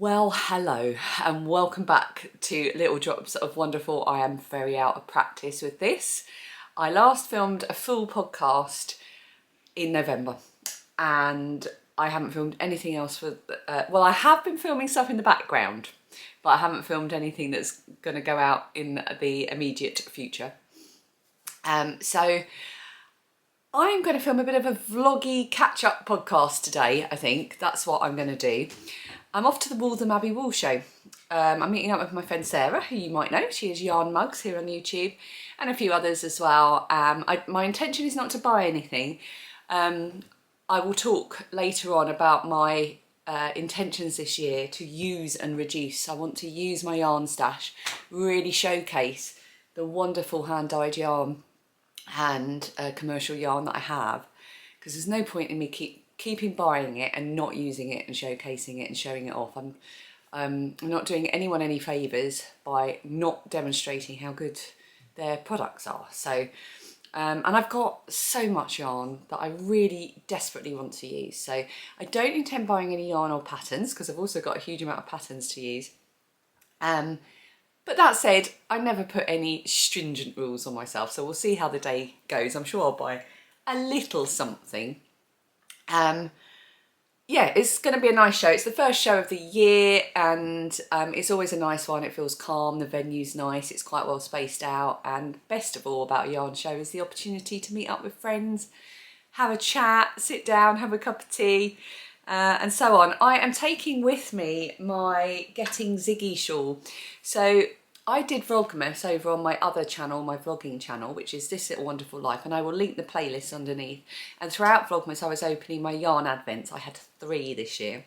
Well, hello and welcome back to Little Drops of Wonderful. I am very out of practice with this. I last filmed a full podcast in November and I haven't filmed anything else for, well, I have been filming stuff in the background, but I haven't filmed anything that's going to go out in the immediate future. So I'm going to film a bit of a vloggy catch-up podcast today, I think. That's what I'm going to do. I'm off to the Waltham Abbey Wool Show. I'm meeting up with my friend Sarah, who you might know. She is Yarn Mugs here on YouTube, and a few others as well. My intention is not to buy anything. I will talk later on about my intentions this year to use and reduce. I want to use my yarn stash, really showcase the wonderful hand-dyed yarn and commercial yarn that I have, because there's no point in me keeping buying it and not using it and showcasing it and showing it off. I'm not doing anyone any favours by not demonstrating how good their products are. So and I've got so much yarn that I really desperately want to use. So I don't intend buying any yarn or patterns, because I've also got a huge amount of patterns to use. But that said, I never put any stringent rules on myself, so we'll see how the day goes. I'm sure I'll buy a little something. Yeah, it's going to be a nice show. It's the first show of the year, and it's always a nice one. It feels calm, the venue's nice, it's quite well spaced out, and best of all about a yarn show is the opportunity to meet up with friends, have a chat, sit down, have a cup of tea, and so on. I am taking with me my Getting Ziggy shawl. So I did Vlogmas over on my other channel, my vlogging channel, which is This Little Wonderful Life, and I will link the playlist underneath. And throughout Vlogmas I was opening my yarn advents. I had 3 this year,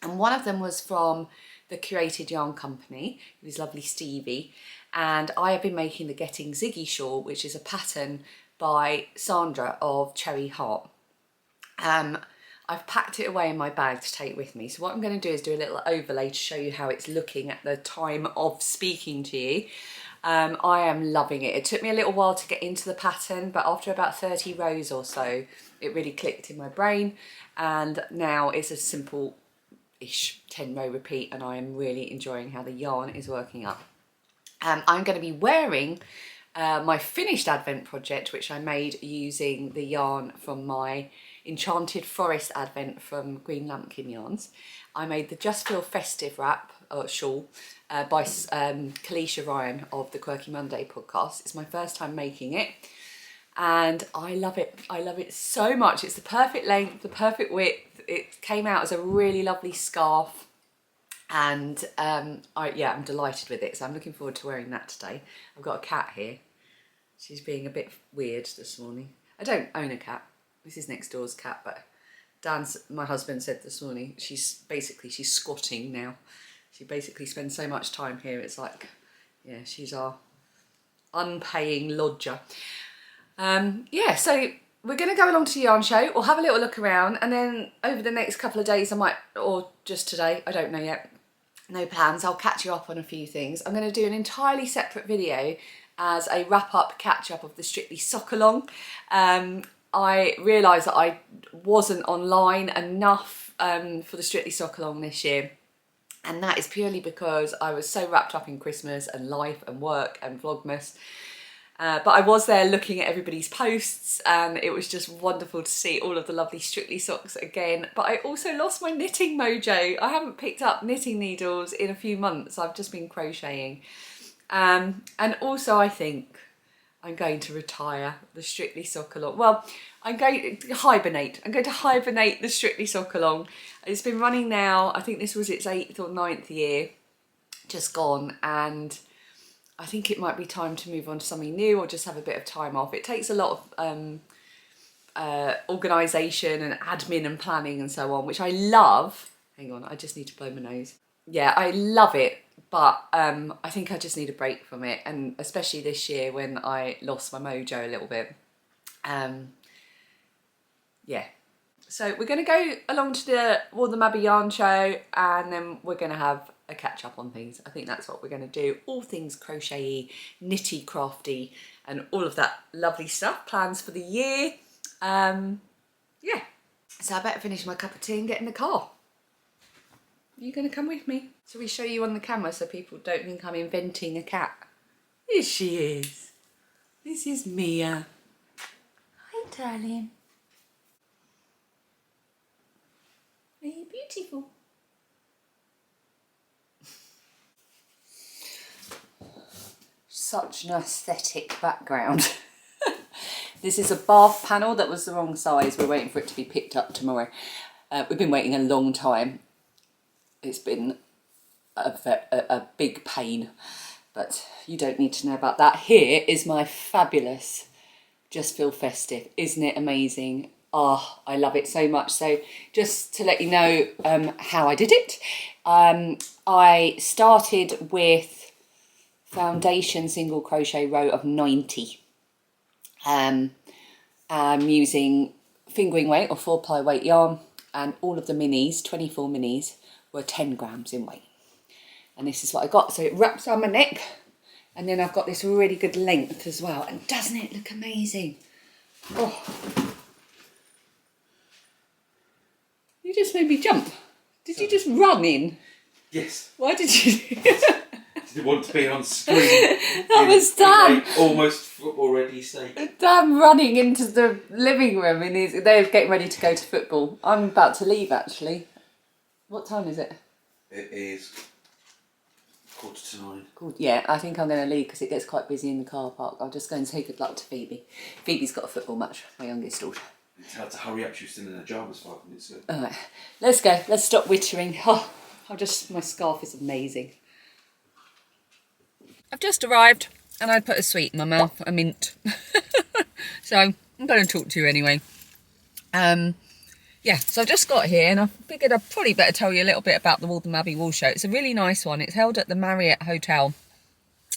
and one of them was from the Curated Yarn Company. It was lovely Stevie, and I have been making the Getting Ziggy shawl, which is a pattern by Sandra of Cherry Heart. I've packed it away in my bag to take with me. So what I'm going to do is do a little overlay to show you how it's looking at the time of speaking to you. I am loving it. It took me a little while to get into the pattern, but after about 30 rows or so, it really clicked in my brain. And now it's a simple-ish 10-row repeat, and I am really enjoying how the yarn is working up. I'm going to be wearing my finished advent project, which I made using the yarn from my Enchanted Forest advent from Green Lambkin Yarns. I made the Just Feel Festive wrap or shawl by Kalisha Ryan of the Quirky Monday podcast. It's my first time making it, and I love it. I love it so much. It's the perfect length, the perfect width. It came out as a really lovely scarf, and I'm delighted with it. So I'm looking forward to wearing that today. I've got a cat here. She's being a bit weird this morning. I don't own a cat. This is next door's cat, but my husband said this morning, she's squatting now. She basically spends so much time here. It's like, yeah, she's our unpaying lodger. Yeah, so we're going to go along to the yarn show. We'll have a little look around, and then over the next couple of days I might, or just today, I don't know yet, no plans, I'll catch you up on a few things. I'm going to do an entirely separate video as a wrap-up, catch-up of the Strictly Sock Along. I realised that I wasn't online enough for the Strictly Sock Along this year, and that is purely because I was so wrapped up in Christmas and life and work and Vlogmas. But I was there looking at everybody's posts, and it was just wonderful to see all of the lovely Strictly socks again. But I also lost my knitting mojo. I haven't picked up knitting needles in a few months. I've just been crocheting. And also I think I'm going to retire the Strictly Sock Along. Well, I'm going to hibernate. I'm going to hibernate the Strictly Sock Along. It's been running now, I think this was its 8th or 9th year, just gone, and I think it might be time to move on to something new or just have a bit of time off. It takes a lot of organisation and admin and planning and so on, which I love. Hang on, I just need to blow my nose. Yeah, I love it, but I think I just need a break from it, and especially this year when I lost my mojo a little bit. Yeah, so we're going to go along to the Waltham Abbey Yarn Show, and then we're going to have a catch up on things. I think that's what we're going to do. All things crochet-y, knitty, crafty, and all of that lovely stuff. Plans for the year. Yeah, so I better finish my cup of tea and get in the car. you going to come with me? So we show you on the camera so people don't think I'm inventing a cat. Here she is. This is Mia. Hi, darling. Are you beautiful? Such an aesthetic background. This is a bath panel that was the wrong size. We're waiting for it to be picked up tomorrow. We've been waiting a long time. It's been a big pain, but you don't need to know about that. Here is my fabulous Just Feel Festive. Isn't it amazing? Oh, I love it so much. So just to let you know how I did it, I started with foundation single crochet row of 90. I'm using fingering weight or 4-ply weight yarn, and all of the minis, 24 minis, were 10 grams in weight. And this is what I got. So it wraps around my neck, and then I've got this really good length as well. And doesn't it look amazing? Oh. You just made me jump. Did you just run in? Yes. Why did you? Didn't want to be on screen. That was Dan. Almost football ready state. Dan running into the living room and they're getting ready to go to football. I'm about to leave actually. What time is it? It is 8:45. Good. Yeah, I think I'm going to leave because it gets quite busy in the car park. I'll just go and say good luck to Phoebe. Phoebe's got a football match, my youngest daughter. Tell her to hurry up, she was still in her pyjamas 5 minutes ago. Alright, let's go. Let's stop wittering. Oh, my scarf is amazing. I've just arrived and I put a sweet in my mouth, a mint. So I'm going to talk to you anyway. Yeah, so I've just got here and I figured I'd probably better tell you a little bit about the Waltham Abbey Wool Show. It's a really nice one. It's held at the Marriott Hotel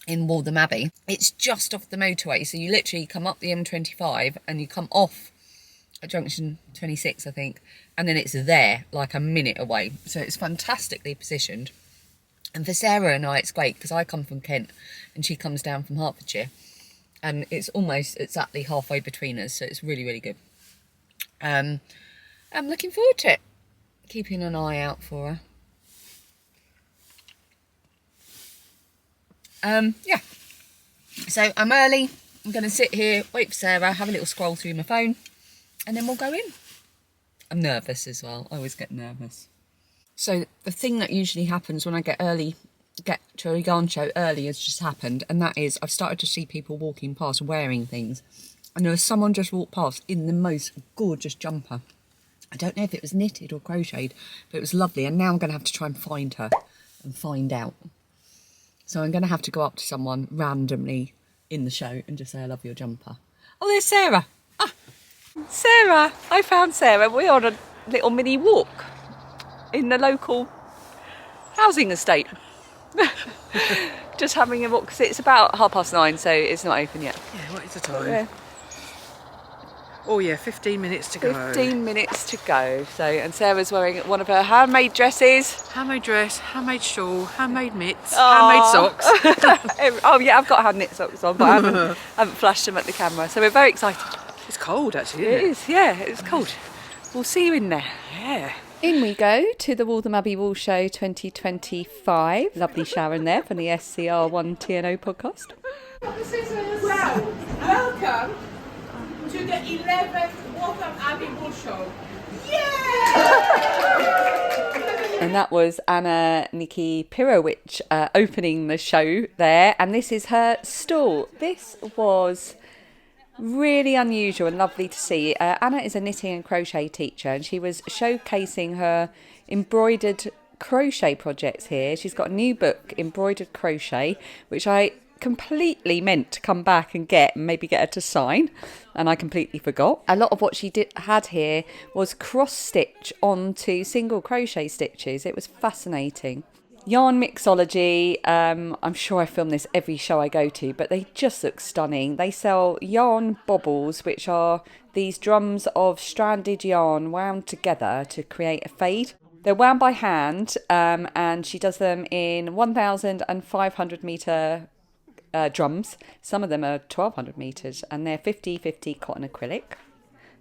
in Waltham Abbey. It's just off the motorway, so you literally come up the M25 and you come off at junction 26, I think, and then it's there, like a minute away. So it's fantastically positioned. And for Sarah and I, it's great because I come from Kent and she comes down from Hertfordshire, and it's almost exactly halfway between us, so it's really, really good. I'm looking forward to it, keeping an eye out for her. Yeah, so I'm early. I'm going to sit here, wait for Sarah, have a little scroll through my phone, and then we'll go in. I'm nervous as well. I always get nervous. So the thing that usually happens when I get to a yarn show early has just happened, and that is I've started to see people walking past wearing things. And there was someone just walked past in the most gorgeous jumper. I don't know if it was knitted or crocheted, but it was lovely. And now I'm going to have to try and find her and find out. So I'm going to have to go up to someone randomly in the show and just say, I love your jumper. Oh, there's Sarah. Ah, Sarah. I found Sarah. We're on a little mini walk in the local housing estate. Just having a walk, because it's about 9:30, so it's not open yet. Yeah, what is the time? Yeah. Oh yeah, 15 minutes to go. 15 minutes to go. So, and Sarah's wearing one of her handmade dresses. Handmade dress, handmade shawl, handmade mitts, Aww. handmade socks. Oh yeah, I've got hand knit socks on, but I haven't flashed them at the camera. So we're very excited. It's cold actually, It isn't it? is, yeah, it's cold. We'll see you in there. Yeah. In we go to the Waltham Abbey Wool Show 2025. Lovely Sharon there from the SCR1 TNO podcast. Well, welcome to the 11th Waltham Abbey Wool Show. And that was Anna Nikki Pirowicz opening the show there. And this is her stall. This was really unusual and lovely to see. Anna is a knitting and crochet teacher, and she was showcasing her embroidered crochet projects here. She's got a new book, Embroidered Crochet, which I completely meant to come back and get and maybe get her to sign, and I completely forgot. A lot of what she had here was cross stitch onto single crochet stitches. It was fascinating. Yarn mixology, I'm sure I film this every show I go to, but they just look stunning. They sell yarn bobbles, which are these drums of stranded yarn wound together to create a fade. They're wound by hand, and she does them in 1,500 metre drums. Some of them are 1,200 metres, and they're 50-50 cotton acrylic.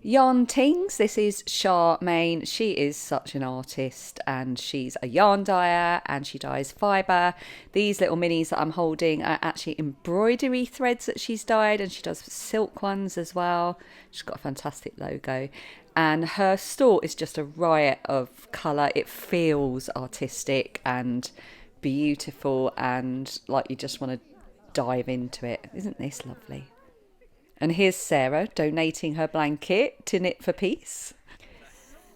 Yarn Tings, this is Charmaine. She is such an artist and she's a yarn dyer and she dyes fibre. These little minis that I'm holding are actually embroidery threads that she's dyed, and she does silk ones as well. She's got a fantastic logo and her store is just a riot of colour. It feels artistic and beautiful and like you just want to dive into it. Isn't this lovely? And here's Sarah donating her blanket to Knit for Peace.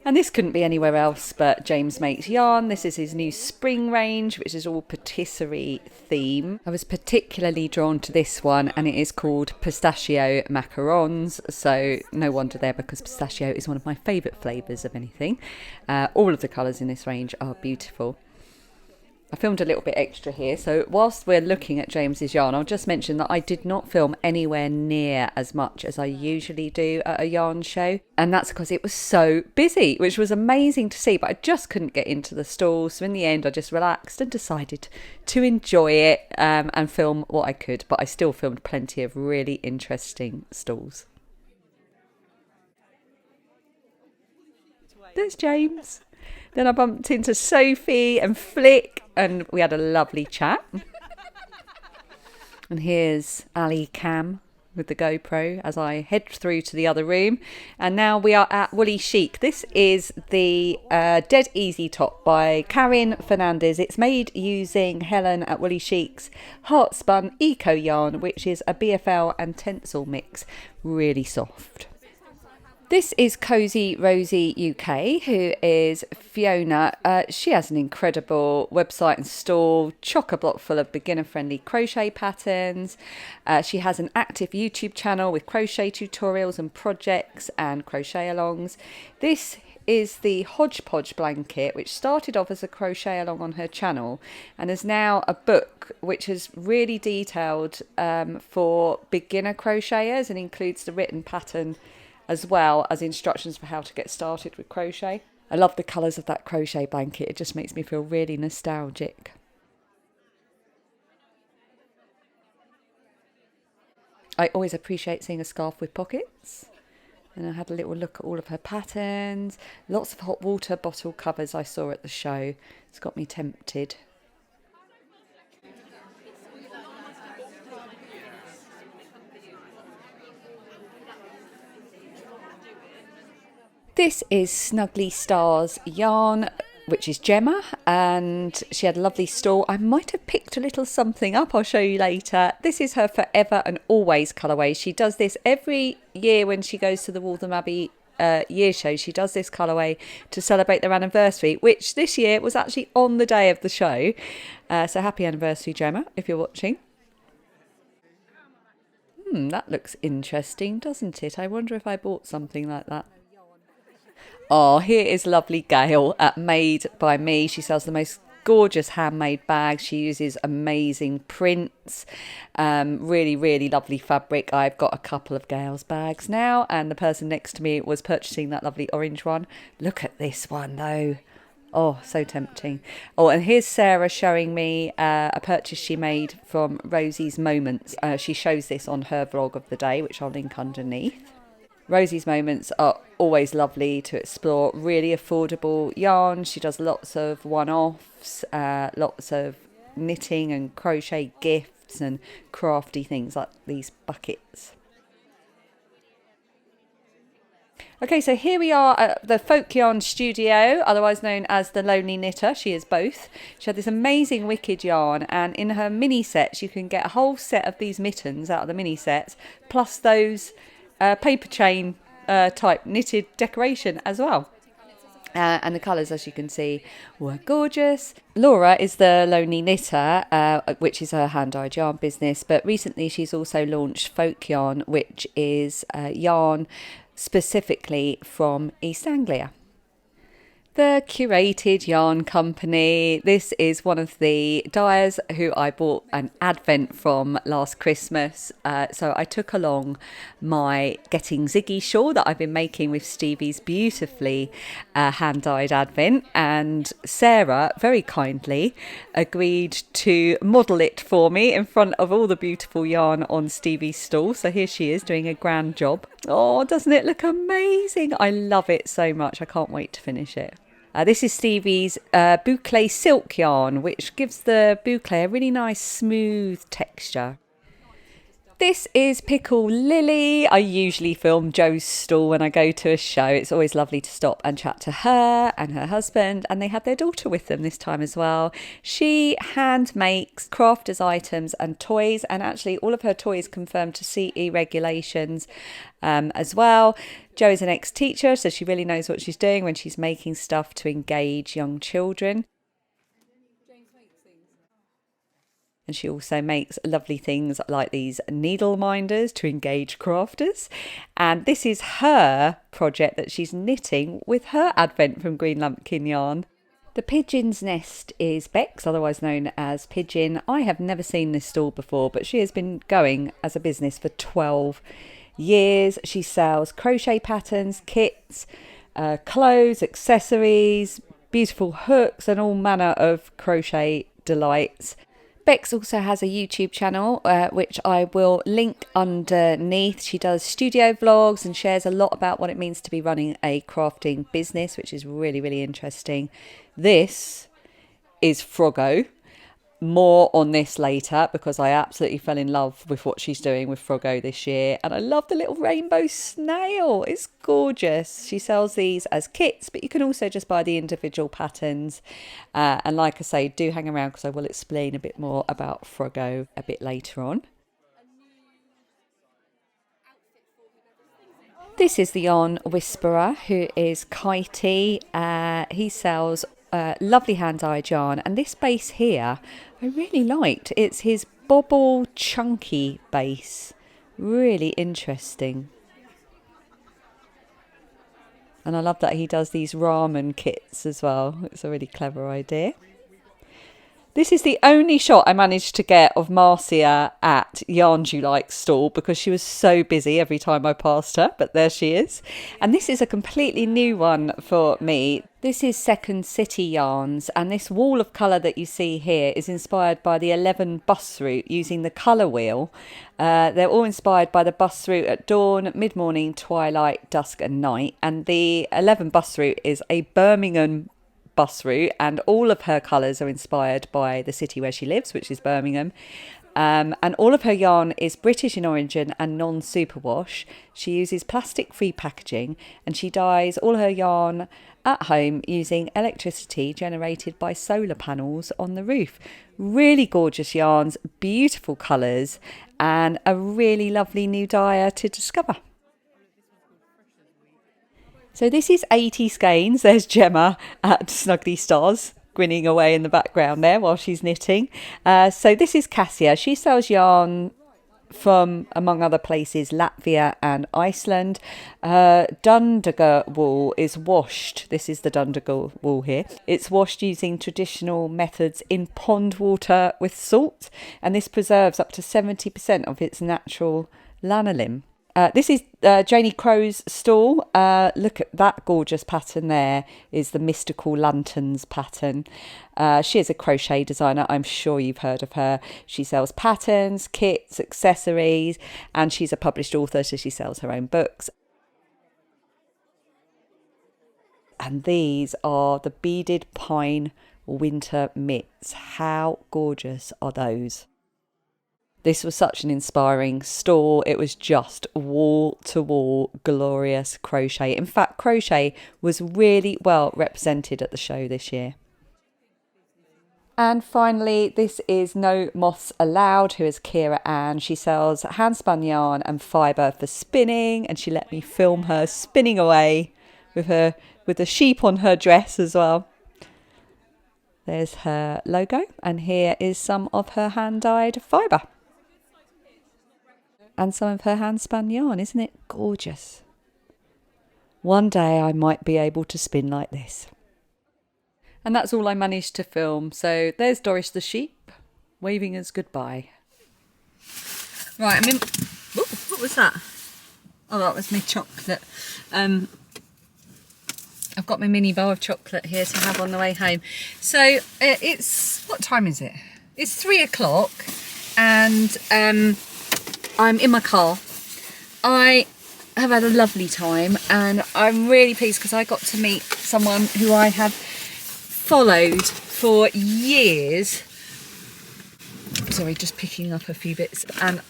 And this couldn't be anywhere else but James Makes Yarn. This is his new spring range, which is all patisserie theme. I was particularly drawn to this one, and it is called Pistachio Macarons. So no wonder there, because pistachio is one of my favourite flavours of anything. All of the colours in this range are beautiful. I filmed a little bit extra here, so whilst we're looking at James's yarn, I'll just mention that I did not film anywhere near as much as I usually do at a yarn show, and that's because it was so busy, which was amazing to see, but I just couldn't get into the stalls, so in the end I just relaxed and decided to enjoy it and film what I could, but I still filmed plenty of really interesting stalls. There's James. Then I bumped into Sophie and Flick and we had a lovely chat. And here's Ali Cam with the GoPro as I head through to the other room. And now we are at Woolly Chic. This is the Dead Easy top by Karin Fernandez. It's made using Helen at Woolly Chic's Heart Spun Eco yarn, which is a BFL and Tencel mix. Really soft. This is Cozy Rosie UK, who is Fiona. She has an incredible website and store, chock-a-block full of beginner-friendly crochet patterns. She has an active YouTube channel with crochet tutorials and projects and crochet alongs. This is the Hodgepodge blanket, which started off as a crochet along on her channel and is now a book which is really detailed for beginner crocheters and includes the written pattern as well as instructions for how to get started with crochet. I love the colours of that crochet blanket. It just makes me feel really nostalgic. I always appreciate seeing a scarf with pockets. And I had a little look at all of her patterns. Lots of hot water bottle covers I saw at the show. It's got me tempted. This is Snuggly Stars yarn, which is Gemma, and she had a lovely stall. I might have picked a little something up, I'll show you later. This is her Forever and Always colourway. She does this every year when she goes to the Waltham Abbey year show. She does this colourway to celebrate their anniversary, which this year was actually on the day of the show. So happy anniversary, Gemma, if you're watching. That looks interesting, doesn't it? I wonder if I bought something like that. Oh, here is lovely Gail at Made by Me. She sells the most gorgeous handmade bags. She uses amazing prints, really, really lovely fabric. I've got a couple of Gail's bags now, and the person next to me was purchasing that lovely orange one. Look at this one though. Oh, so tempting. Oh, and here's Sarah showing me a purchase she made from Rosie's Moments. She shows this on her vlog of the day, which I'll link underneath. Rosie's Moments are always lovely to explore, really affordable yarn. She does lots of one-offs, lots of knitting and crochet gifts and crafty things like these buckets. Okay, so here we are at the Folk Yarn Studio, otherwise known as the Lonely Knitter. She is both. She had this amazing wicked yarn, and in her mini sets you can get a whole set of these mittens out of the mini sets, plus those paper chain type knitted decoration as well. And the colours, as you can see, were gorgeous. Laura is the Lonely Knitter, which is her hand-dyed yarn business, but recently she's also launched Folk Yarn, which is yarn specifically from East Anglia. The Curated Yarn Company. This is one of the dyers who I bought an advent from last Christmas. So I took along my Getting Ziggy shawl that I've been making with Stevie's beautifully hand-dyed advent. And Sarah very kindly agreed to model it for me in front of all the beautiful yarn on Stevie's stall. So here she is doing a grand job. Oh, doesn't it look amazing? I love it so much. I can't wait to finish it. This is Stevie's boucle silk yarn, which gives the boucle a really nice smooth texture. This is Pickle Lily. I usually film Jo's stall when I go to a show. It's always lovely to stop and chat to her and her husband, and they had their daughter with them this time as well. She hand makes crafters items and toys, and actually all of her toys conform to CE regulations as well. Jo is an ex-teacher, so she really knows what she's doing when she's making stuff to engage young children. And she also makes lovely things like these needle minders to engage crafters. And this is her project that she's knitting with her Advent from Green Lumpkin yarn. The pigeon's nest is Bex, otherwise known as Pigeon. I have never seen this stall before, but she has been going as a business for 12 years. She sells crochet patterns, kits, clothes, accessories, beautiful hooks, and all manner of crochet delights. Bex also has a YouTube channel, which I will link underneath. She does studio vlogs and shares a lot about what it means to be running a crafting business, which is really, really interesting. This is Froggo. More on this later, because I absolutely fell in love with what she's doing with Froggo this year. And I love the little rainbow snail. It's gorgeous. She sells these as kits, but you can also just buy the individual patterns. And like I say, do hang around because I will explain a bit more about Froggo a bit later on. This is the Yarn Whisperer, who is Kitey. He sells lovely hand-dyed yarn, and this base here I really liked. It's his bobble chunky base, really interesting. And I love that he does these ramen kits as well. It's a really clever idea. This is the only shot I managed to get of Marcia at Yarn You Like stall because she was so busy every time I passed her, but there she is. And this is a completely new one for me. This is Second City Yarns, and this wall of colour that you see here is inspired by the 11 bus route using the colour wheel. They're all inspired by the bus route at dawn, mid-morning, twilight, dusk and night. And the 11 bus route is a Birmingham bus route, and all of her colours are inspired by the city where she lives, which is Birmingham. And all of her yarn is British in origin and non-superwash. She uses plastic-free packaging, and she dyes all her yarn at home using electricity generated by solar panels on the roof. Really gorgeous yarns, beautiful colours, and a really lovely new dyer to discover. So this is 80 skeins. There's Gemma at Snuggly Stars, grinning away in the background there while she's knitting. So this is Cassia. She sells yarn from, among other places, Latvia and Iceland. Dundaga wool is washed. This is the Dundaga wool here. It's washed using traditional methods in pond water with salt, and this preserves up to 70% of its natural lanolin. This is Janie Crow's stall. Look at that gorgeous pattern there, is the Mystical Lanterns pattern. She is a crochet designer. I'm sure you've heard of her. She sells patterns, kits, accessories, and she's a published author, so she sells her own books. And these are the beaded pine winter mitts. How gorgeous are those? This was such an inspiring stall. It was just wall-to-wall glorious crochet. In fact, crochet was really well represented at the show this year. And finally, this is No Moths Allowed, who is Kira Ann. She sells hand-spun yarn and fibre for spinning, and she let me film her spinning away with the sheep on her dress as well. There's her logo, and here is some of her hand-dyed fibre. And some of her hand-spun yarn. Isn't it gorgeous? One day I might be able to spin like this. And that's all I managed to film. So there's Doris the sheep waving us goodbye. Right, I'm in... Ooh, what was that? Oh, that was my chocolate. I've got my mini bar of chocolate here to have on the way home. So it's... What time is it? It's 3 o'clock and... I'm in my car. I have had a lovely time, and I'm really pleased because I got to meet someone who I have followed for years. Sorry, just picking up a few bits, and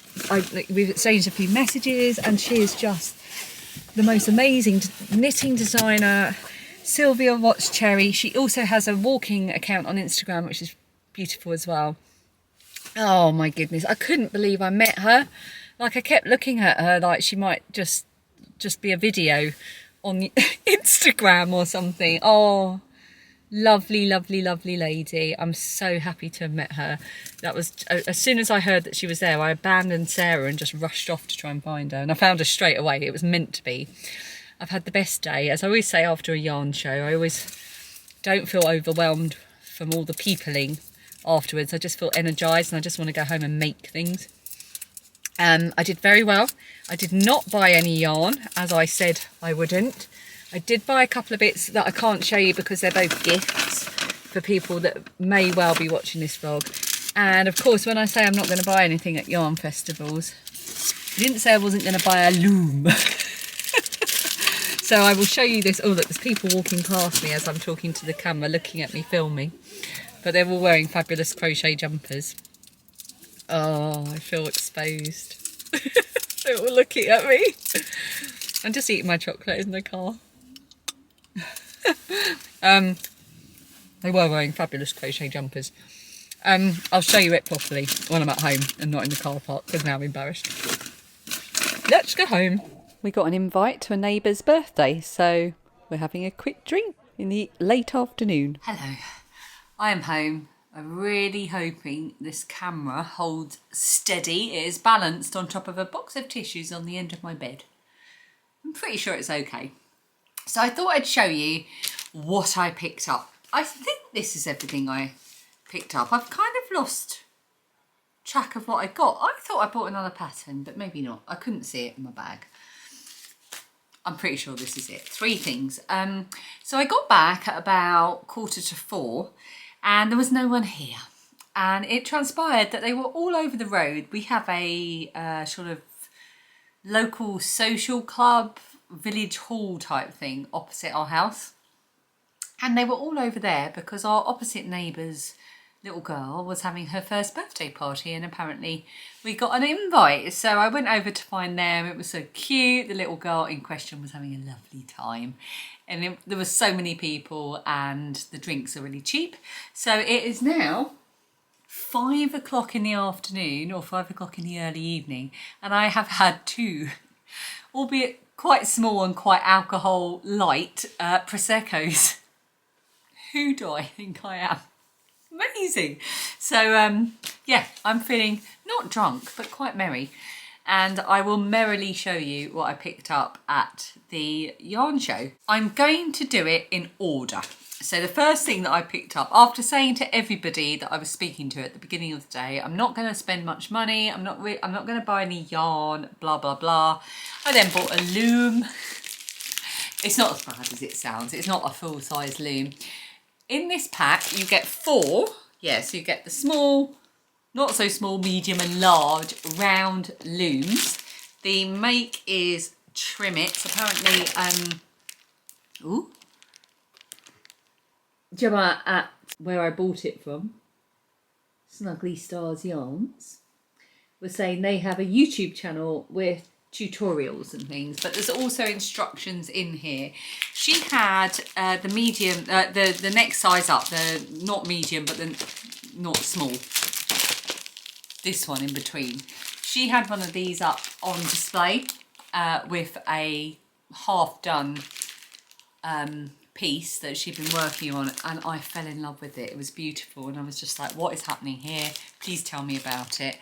we've exchanged a few messages, and she is just the most amazing knitting designer, Sylvia Watts Cherry. She also has a walking account on Instagram, which is beautiful as well. Oh my goodness, I couldn't believe I met her. Like, I kept looking at her like she might just be a video on Instagram or something. Oh, lovely, lovely, lovely lady. I'm so happy to have met her. That was, as soon as I heard that she was there, I abandoned Sarah and just rushed off to try and find her. And I found her straight away. It was meant to be. I've had the best day. As I always say after a yarn show, I always don't feel overwhelmed from all the peopling afterwards. I just feel energised and I just want to go home and make things. I did very well. I did not buy any yarn, as I said I wouldn't. I did buy a couple of bits that I can't show you because they're both gifts for people that may well be watching this vlog. And of course, when I say I'm not going to buy anything at yarn festivals, I didn't say I wasn't going to buy a loom. So I will show you this. Oh, look, there's people walking past me as I'm talking to the camera, looking at me filming. But they're all wearing fabulous crochet jumpers. Oh, I feel exposed. They're all looking at me. I'm just eating my chocolate in the car. They were wearing fabulous crochet jumpers. I'll show you it properly when I'm at home and not in the car park, because now I'm embarrassed. Let's go home. We got an invite to a neighbour's birthday, so we're having a quick drink in the late afternoon. Hello, I am home. I'm really hoping this camera holds steady. It is balanced on top of a box of tissues on the end of my bed. I'm pretty sure it's okay. So I thought I'd show you what I picked up. I think this is everything I picked up. I've kind of lost track of what I got. I thought I bought another pattern, but maybe not. I couldn't see it in my bag. I'm pretty sure this is it. 3 things. So I got back at about 3:45 and there was no one here. And it transpired that they were all over the road. We have a sort of local social club, village hall type thing opposite our house. And they were all over there because our opposite neighbour's little girl was having her first birthday party, and apparently we got an invite. So I went over to find them. It was so cute. The little girl in question was having a lovely time. And there were so many people and the drinks are really cheap. So it is now 5 o'clock in the afternoon or 5 o'clock in the early evening, and I have had 2, albeit quite small and quite alcohol light, Prosecco's. Who do I think I am? Amazing. So yeah, I'm feeling not drunk but quite merry, and I will merrily show you what I picked up at the yarn show. I'm going to do it in order. So the first thing that I picked up, after saying to everybody that I was speaking to at the beginning of the day, I'm not going to spend much money, I'm not going to buy any yarn, blah blah blah. I then bought a loom. It's not as bad as it sounds. It's not a full-size loom. In this pack you get 4. Yes, you get the small, not so small, medium and large round looms. The make is Trimmets. Apparently, ooh, Gemma at where I bought it from, Snuggly Stars Yarns, was saying they have a YouTube channel with tutorials and things, but there's also instructions in here. She had the medium, the next size up, the not medium but the not small, this one in between. She had one of these up on display with a half done piece that she'd been working on, and I fell in love with it. It was beautiful and I was just like, what is happening here? Please tell me about it.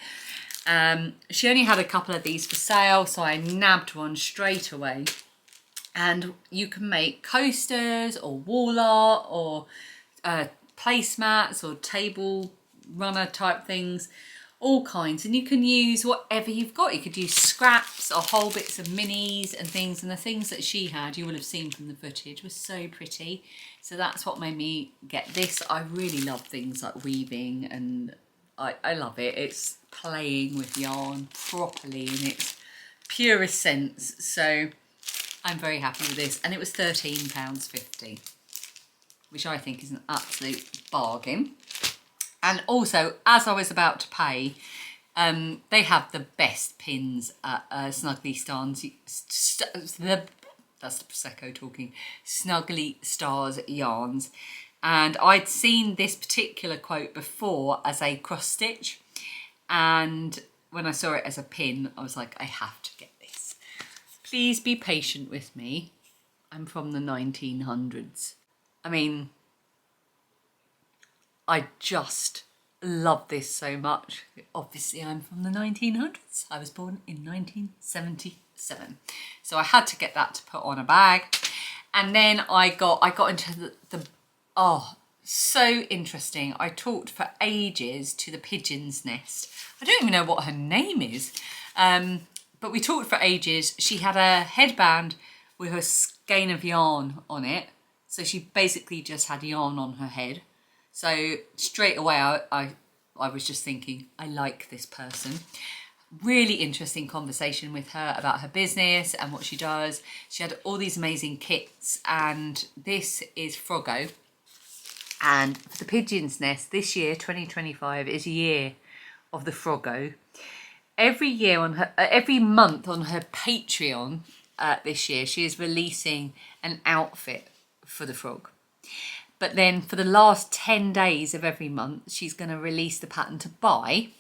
She only had a couple of these for sale, so I nabbed one straight away. And you can make coasters or wall art or placemats or table runner type things, all kinds. And you can use whatever you've got. You could use scraps or whole bits of minis and things. And the things that she had, you will have seen from the footage, was so pretty. So that's what made me get this. I really love things like weaving, and I love it. It's playing with yarn properly, and it's purest sense. So I'm very happy with this. And it was £13.50, which I think is an absolute bargain. And also, as I was about to pay, they have the best pins at Snuggly Stars. That's the Prosecco talking. Snuggly Stars yarns. And I'd seen this particular quote before as a cross stitch. And when I saw it as a pin, I was like, I have to get this. Please be patient with me. I'm from the 1900s. I mean, I just love this so much. Obviously, I'm from the 1900s. I was born in 1977. So I had to get that to put on a bag. And then I got into the oh, so interesting. I talked for ages to the pigeon's nest. I don't even know what her name is. But we talked for ages. She had a headband with her skein of yarn on it. So she basically just had yarn on her head. So straight away, I was just thinking, I like this person. Really interesting conversation with her about her business and what she does. She had all these amazing kits, and this is Froggo. And for the Pigeon's Nest, this year, 2025, is a year of the Froggo. Every month on her Patreon this year, she is releasing an outfit for the frog. But then for the last 10 days of every month, she's going to release the pattern to buy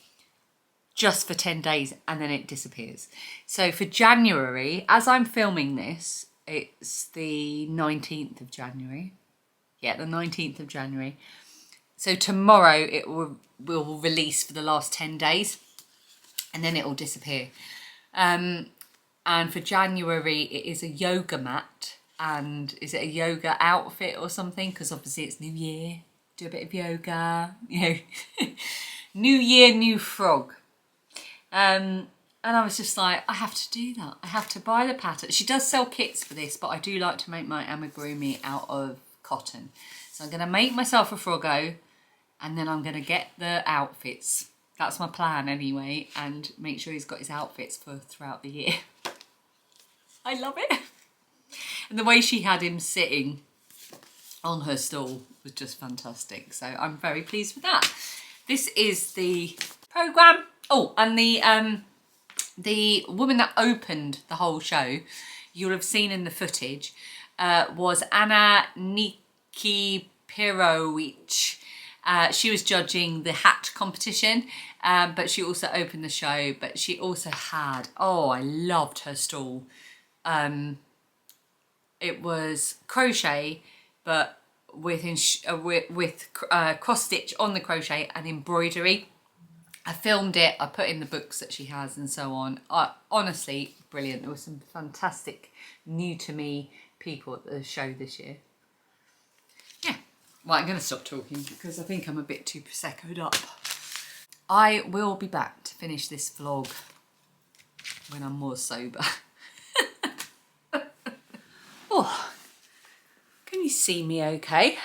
just for 10 days, and then it disappears. So for January, as I'm filming this, it's the 19th of January. Yeah, the 19th of January. So tomorrow it will release for the last 10 days, and then it will disappear. And for January, it is a yoga mat. And is it a yoga outfit or something? Because obviously it's New Year. Do a bit of yoga. You know, New Year, new frog. And I was just like, I have to do that. I have to buy the pattern. She does sell kits for this, but I do like to make my amigurumi out of cotton. So I'm going to make myself a Froggo, and then I'm going to get the outfits. That's my plan anyway, and make sure he's got his outfits for throughout the year. I love it. And the way she had him sitting on her stall was just fantastic. So I'm very pleased with that. This is the programme. Oh, and the woman that opened the whole show, you'll have seen in the footage, was Anna Nikipirovic. She was judging the hat competition, but she also opened the show. But she also had, oh, I loved her stall. It was crochet, but with cross stitch on the crochet and embroidery. I filmed it, I put in the books that she has and so on. Honestly, brilliant. There were some fantastic new to me people at the show this year. Yeah, well, I'm going to stop talking because I think I'm a bit too Prosecco'd up. I will be back to finish this vlog when I'm more sober. Oh, can you see me okay?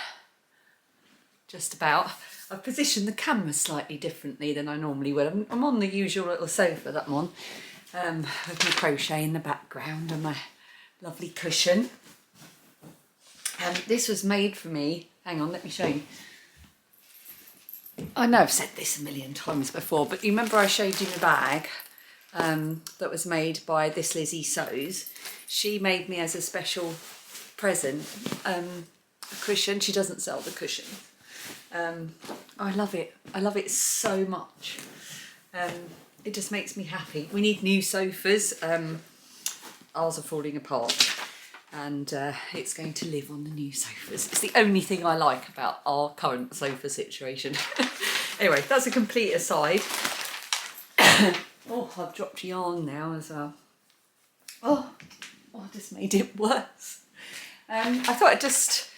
Just about. I've positioned the camera slightly differently than I normally would. I'm on the usual little sofa that I'm on, with my crochet in the background and my lovely cushion. This was made for me. Hang on, let me show you. I know I've said this a million times before, but you remember I showed you my bag that was made by This Lizzie Sews. She made me as a special present a cushion. She doesn't sell the cushion. I love it. I love it so much. It just makes me happy. We need new sofas. Ours are falling apart, and it's going to live on the new sofas. It's the only thing I like about our current sofa situation. Anyway, that's a complete aside. Oh, I've dropped yarn now as well. Oh, I just made it worse. I thought I'd just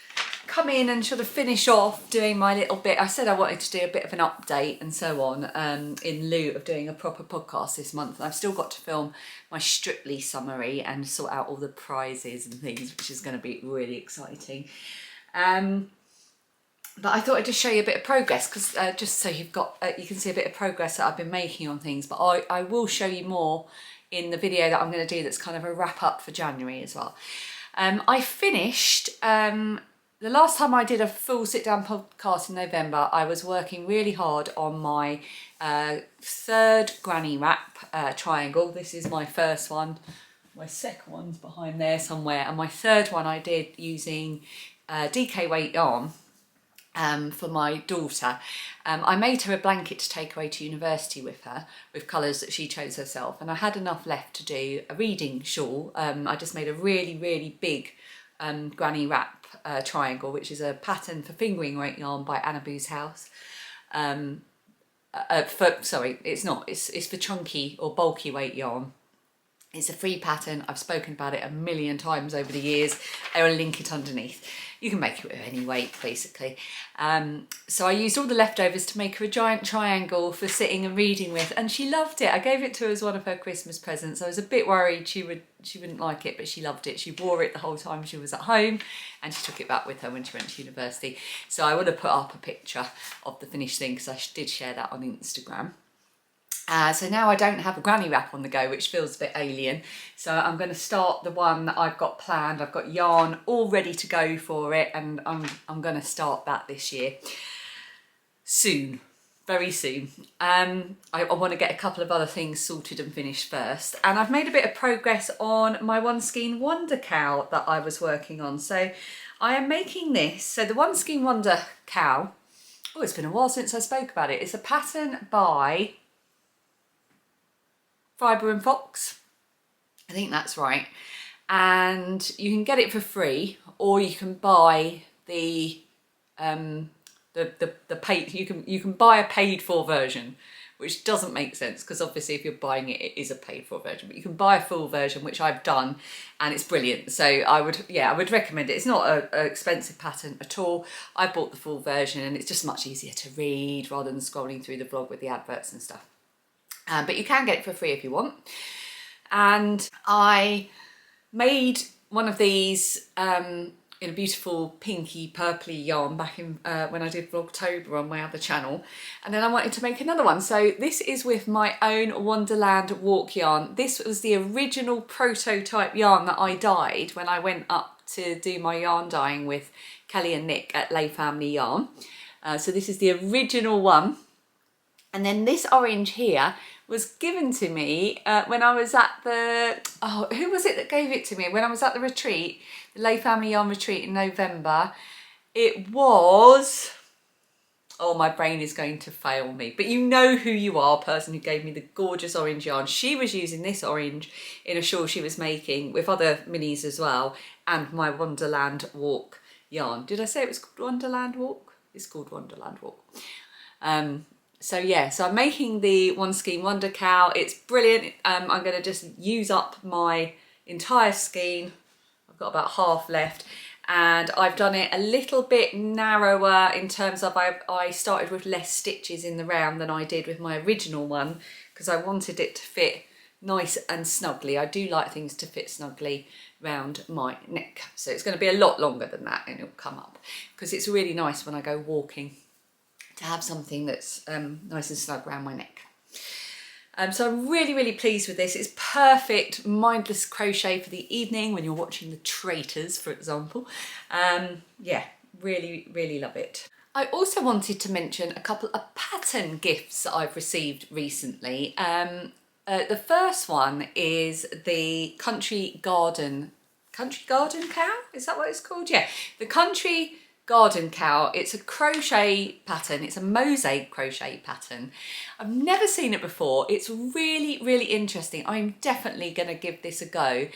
come in and sort of finish off doing my little bit. I said I wanted to do a bit of an update and so on, in lieu of doing a proper podcast this month. And I've still got to film my Strictly summary and sort out all the prizes and things, which is going to be really exciting. But I thought I'd just show you a bit of progress, because just so you've got, you can see a bit of progress that I've been making on things. But I will show you more in the video that I'm going to do that's kind of a wrap up for January as well. I finished, the last time I did a full sit down podcast in November, I was working really hard on my third granny wrap triangle. This is my first one. My second one's behind there somewhere, and my third one I did using DK weight yarn for my daughter. I made her a blanket to take away to university with her, with colours that she chose herself, and I had enough left to do a reading shawl. I just made a really big granny wrap triangle, which is a pattern for fingering weight yarn by Annaboo's House. Sorry, it's not, it's for chunky or bulky weight yarn. It's a free pattern. I've spoken about it a million times over the years. I will link it underneath. You can make it with any weight, basically. So I used all the leftovers to make her a giant triangle for sitting and reading with, and she loved it. I gave it to her as one of her Christmas presents. I was a bit worried she wouldn't like it, but she loved it. She wore it the whole time she was at home, and she took it back with her when she went to university. So I would have put up a picture of the finished thing, because I did share that on Instagram. So now I don't have a granny wrap on the go, which feels a bit alien. So I'm going to start the one that I've got planned. I've got yarn all ready to go for it, and I'm going to start that this year. Soon, very soon. I want to get a couple of other things sorted and finished first. And I've made a bit of progress on my One Skein Wonder cowl that I was working on. So I am making this. So the One Skein Wonder cowl, oh, it's been a while since I spoke about it. It's a pattern by Fibre and Fox, I think that's right, and you can get it for free, or you can buy the paid. You can buy a paid for version, which doesn't make sense because obviously if you're buying it, it is a paid for version. But you can buy a full version, which I've done, and it's brilliant. So I would recommend it. It's not an expensive pattern at all. I bought the full version, and it's just much easier to read rather than scrolling through the blog with the adverts and stuff. But you can get it for free if you want. And I made one of these in a beautiful pinky purpley yarn back in when I did Vlogtober on my other channel, and then I wanted to make another one. So this is with my own Wonderland Walk yarn. This was the original prototype yarn that I dyed when I went up to do my yarn dyeing with Kelly and Nick at Lay Family Yarn. So this is the original one. And then this orange here was given to me when I was at the, who was it that gave it to me? When I was at the retreat, the Lay Family Yarn retreat in November. It was, oh, my brain is going to fail me, but you know who you are, person who gave me the gorgeous orange yarn. She was using this orange in a shawl she was making with other minis as well, and my Wonderland Walk yarn. Did I say it was called Wonderland Walk? It's called Wonderland Walk. So yeah, so I'm making the One Skein Wonder cowl. It's brilliant. I'm going to just use up my entire skein. I've got about half left, and I've done it a little bit narrower in terms of I started with less stitches in the round than I did with my original one, because I wanted it to fit nice and snugly. I do like things to fit snugly round my neck. So it's going to be a lot longer than that, and it'll come up, because it's really nice when I go walking to have something that's nice and snug around my neck. So I'm really pleased with this. It's perfect mindless crochet for the evening when you're watching The Traitors, for example. Yeah, really love it. I also wanted to mention a couple of pattern gifts that I've received recently. The first one is the Country Garden cow? Is that what it's called? Yeah, the Country Garden cow. It's a crochet pattern. It's a mosaic crochet pattern. I've never seen it before. It's really interesting. I'm definitely going to give this a go.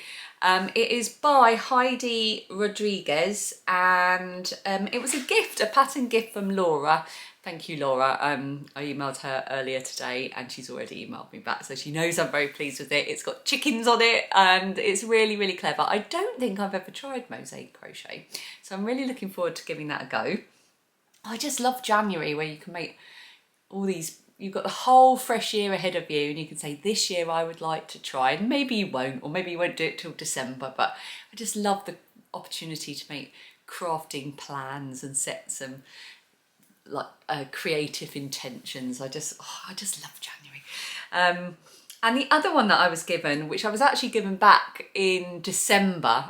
It is by Heidi Rodriguez, and it was a gift, a pattern gift from Laura. Thank you, Laura. I emailed her earlier today, and she's already emailed me back, so she knows I'm very pleased with it. It's got chickens on it, and it's really clever. I don't think I've ever tried mosaic crochet, so I'm really looking forward to giving that a go. I just love January, where you can make all these, you've got the whole fresh year ahead of you, and you can say, this year I would like to try, and maybe you won't, or maybe you won't do it till December, but I just love the opportunity to make crafting plans and set some creative intentions. I just love January. And the other one that I was given, which I was actually given back in December,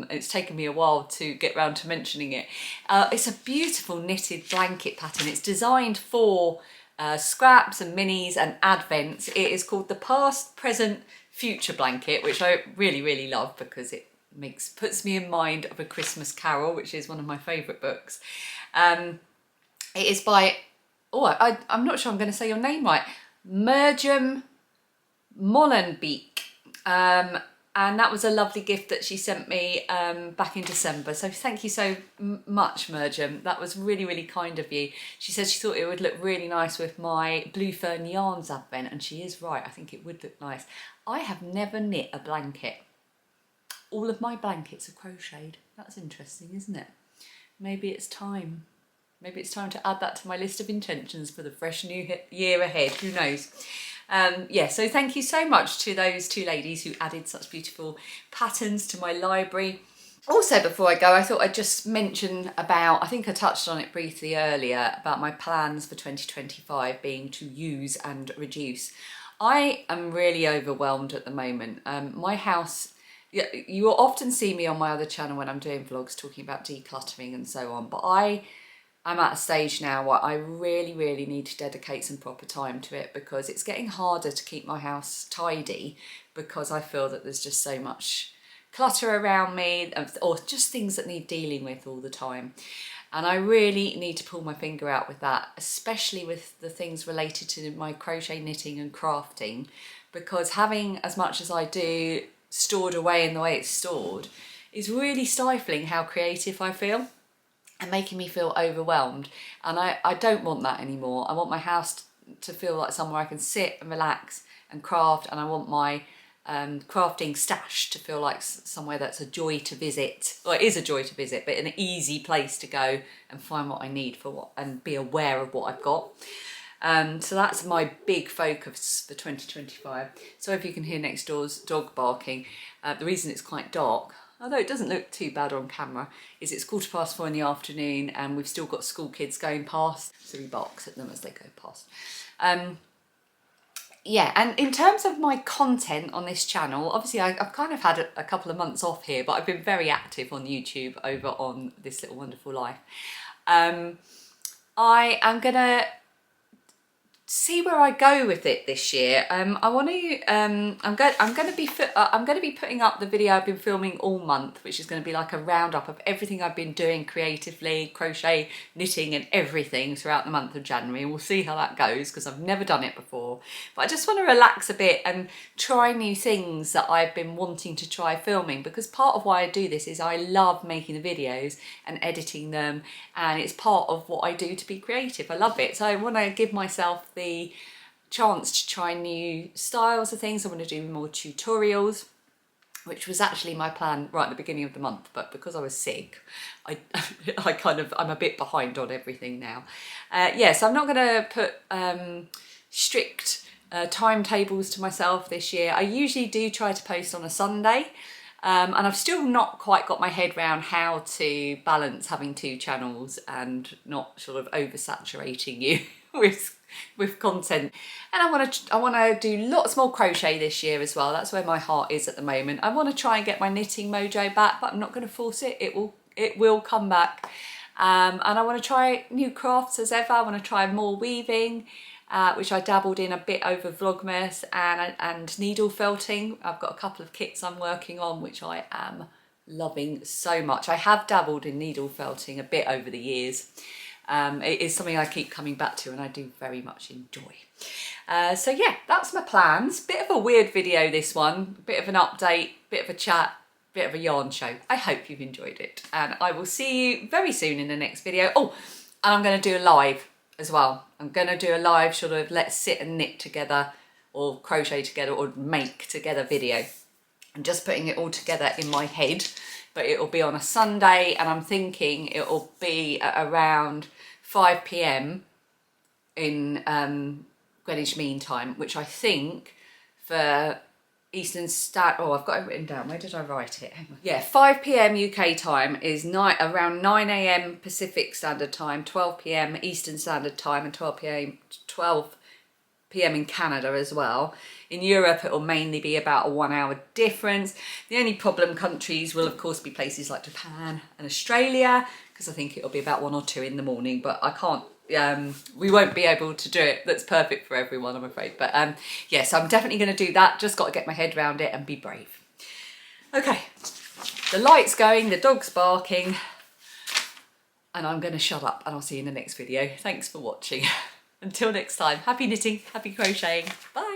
it's taken me a while to get round to mentioning it. It's a beautiful knitted blanket pattern. It's designed for scraps and minis and advents. It is called the Past, Present, Future blanket, which I really, really love because it puts me in mind of A Christmas Carol, which is one of my favourite books. It is by, I'm not sure I'm going to say your name right, Merjam Molenbeek, and that was a lovely gift that she sent me back in December, so thank you so much, Merjam. That was really, really kind of you. She said she thought it would look really nice with my Blue Fern Yarns advent, and she is right, I think it would look nice. I have never knit a blanket. All of my blankets are crocheted. That's interesting, isn't it? Maybe it's time. Maybe it's time to add that to my list of intentions for the fresh new year ahead, who knows. Yeah, so thank you so much to those two ladies who added such beautiful patterns to my library. Also, before I go, I thought I'd just mention about, I think I touched on it briefly earlier, about my plans for 2025 being to use and reduce. I am really overwhelmed at the moment. My house, you will often see me on my other channel when I'm doing vlogs talking about decluttering and so on, but I'm at a stage now where I really, really need to dedicate some proper time to it, because it's getting harder to keep my house tidy because I feel that there's just so much clutter around me, or just things that need dealing with all the time. And I really need to pull my finger out with that, especially with the things related to my crochet, knitting and crafting, because having as much as I do stored away in the way it's stored is really stifling how creative I feel and making me feel overwhelmed. And I don't want that anymore. I want my house to feel like somewhere I can sit and relax and craft, and I want my crafting stash to feel like somewhere that's a joy to visit. Well, it is a joy to visit, but an easy place to go and find what I need and be aware of what I've got. So that's my big focus for 2025. So if you can hear next door's dog barking, the reason it's quite dark, although it doesn't look too bad on camera, is it's 4:15 in the afternoon and we've still got school kids going past, so he barks at them as they go past. Yeah, and in terms of my content on this channel, obviously I've kind of had a couple of months off here, but I've been very active on YouTube over on This Little Wonderful Life. I am gonna see where I go with it this year. I'm going to be putting up the video I've been filming all month, which is going to be like a roundup of everything I've been doing creatively, crochet, knitting and everything throughout the month of January. We'll see how that goes because I've never done it before. But I just want to relax a bit and try new things that I've been wanting to try filming, because part of why I do this is I love making the videos and editing them, and it's part of what I do to be creative. I love it. So I want to give myself the chance to try new styles of things. I want to do more tutorials, which was actually my plan right at the beginning of the month, but because I was sick, I'm a bit behind on everything now. Yeah, so I'm not going to put strict timetables to myself this year. I usually do try to post on a Sunday, and I've still not quite got my head around how to balance having two channels and not sort of oversaturating you with content. And I want to do lots more crochet this year as well. That's where my heart is at the moment. I want to try and get my knitting mojo back, but I'm not going to force it. It will come back. And I want to try new crafts as ever. I want to try more weaving, which I dabbled in a bit over Vlogmas, and needle felting. I've got a couple of kits I'm working on, which I am loving so much. I have dabbled in needle felting a bit over the years. It is something I keep coming back to and I do very much enjoy. So yeah, that's my plans. Bit of a weird video this one, bit of an update, bit of a chat, bit of a yarn show. I hope you've enjoyed it, and I will see you very soon in the next video. Oh, and I'm going to do a live as well. I'm going to do a live sort of let's sit and knit together or crochet together or make together video. I'm just putting it all together in my head, but it'll be on a Sunday, and I'm thinking it'll be at around 5 p.m. in Greenwich Mean Time, which I think for Eastern Standard, I've got it written down. Where did I write it? Hang on. Yeah, 5 p.m. UK time is around 9 a.m. Pacific Standard Time, 12 p.m. Eastern Standard Time, and 12 p.m. in Canada as well. In Europe, it will mainly be about a 1 hour difference. The only problem countries will of course be places like Japan and Australia, because I think it'll be about 1 or 2 in the morning, but I can't, we won't be able to do it. That's perfect for everyone, I'm afraid. But yeah, so I'm definitely going to do that. Just got to get my head around it and be brave. Okay, the light's going, the dog's barking, and I'm going to shut up, and I'll see you in the next video. Thanks for watching. Until next time, happy knitting, happy crocheting. Bye.